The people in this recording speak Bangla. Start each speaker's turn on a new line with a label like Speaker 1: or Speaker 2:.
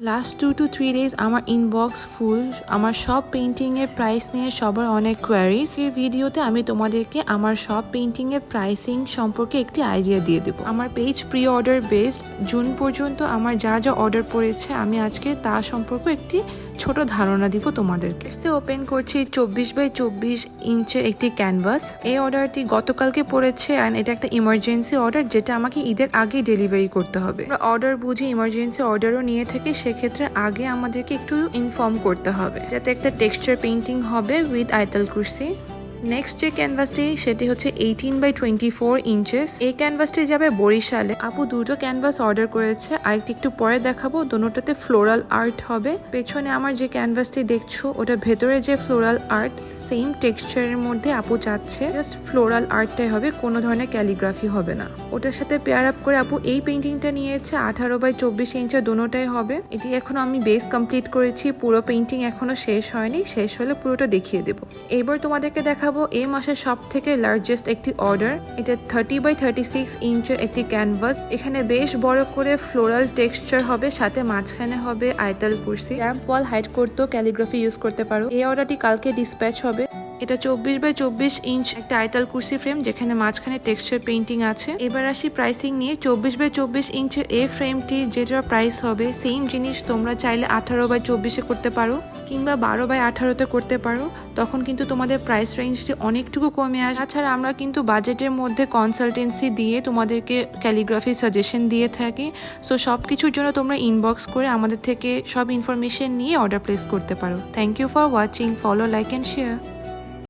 Speaker 1: লাস্ট 2 to 3 ডেজ আমার ইনবক্স ফুল আমার সব পেইন্টিং এর প্রাইস নিয়ে সবার অনেক কোয়ারিজ। এই ভিডিওতে আমি তোমাদেরকে আমার সব পেইন্টিং এর প্রাইসিং সম্পর্কে একটি আইডিয়া দিয়ে দেবো। আমার page pre order based, June পর্যন্ত আমার যা যা অর্ডার পড়েছে আমি আজকে তা সম্পর্কে একটি ছোট ধারণা দিব তোমাদেরকে। ওপেন করছি 24x24 ইঞ্চের একটি ক্যানভাস। এই অর্ডারটি গতকালকে পড়েছে অ্যান্ড এটা একটা ইমার্জেন্সি অর্ডার, যেটা আমাকে ঈদের আগে ডেলিভারি করতে হবে। অর্ডার বুঝে ইমার্জেন্সি অর্ডারও নিয়ে থাকি, সেক্ষেত্রে আগে আমাদেরকে একটু ইনফর্ম করতে হবে। যাতে একটা টেক্সচার পেইন্টিং হবে উইথ আয়তাল কুরসি। নেক্সট যে ক্যানভাসটি সেটি হচ্ছে 18x24 ইঞ্চেস। এই ক্যানভাসটি যাবে বরিশালে। আপু দুটো ক্যানভাস অর্ডার করেছে, আরেকটি একটু পরে দেখাবো। দোনোটাতে ফ্লোরাল আর্ট হবে। পেছনে আমার যে ক্যানভাসটি দেখছো ওটা ভেতরে যে ফ্লোরাল আর্ট সেম টেক্সচারের মধ্যে আপু চাচ্ছে জাস্ট ফ্লোরাল আর্টটাই হবে, কোনো ধরনের ক্যালিগ্রাফি হবে না। ওটার সাথে পেয়ার আপ করে আপু এই পেইন্টিংটা নিয়েছে 18x24 ইঞ্চের, দোনোটাই হবে। এটি এখন আমি বেস কমপ্লিট করেছি, পুরো পেইন্টিং এখনো শেষ হয়নি, শেষ হলে পুরোটা দেখিয়ে দেবো। এবার তোমাদেরকে দেখাবো এই মাসের সব থেকে লার্জেস্ট একটি অর্ডার। এটা 30x36 ইঞ্চের একটি ক্যানভাস। এখানে বেশ বড় করে ফ্লোরাল টেক্সচার হবে, সাথে মাঝখানে হবে আয়তাল কুরসি। ল্যাম্প ওয়াল হাইড করতেও ক্যালিগ্রাফি ইউজ করতে পারো। এই অর্ডারটি কালকে ডিসপ্যাচ হবে। এটা 24x24 ইঞ্চ একটা আয়তাল কুরসি ফ্রেম, যেখানে মাঝখানে টেক্সচার পেইন্টিং আছে। এবার আসি প্রাইসিং নিয়ে। 24x24 ইঞ্চের এই ফ্রেমটি যেটা প্রাইস হবে, সেম জিনিস তোমরা চাইলে 18x24 করতে পারো কিংবা 12x18 করতে পারো। তখন কিন্তু তোমাদের প্রাইস রেঞ্জটি অনেকটুকু কমে আসে। তাছাড়া আমরা কিন্তু বাজেটের মধ্যে কনসালটেন্সি দিয়ে তোমাদেরকে ক্যালিগ্রাফি সাজেশন দিয়ে থাকি। সো সব কিছুর জন্য তোমরা ইনবক্স করে আমাদের থেকে সব ইনফরমেশন নিয়ে অর্ডার প্লেস করতে পারো। Thank you for watching. Follow, like and share.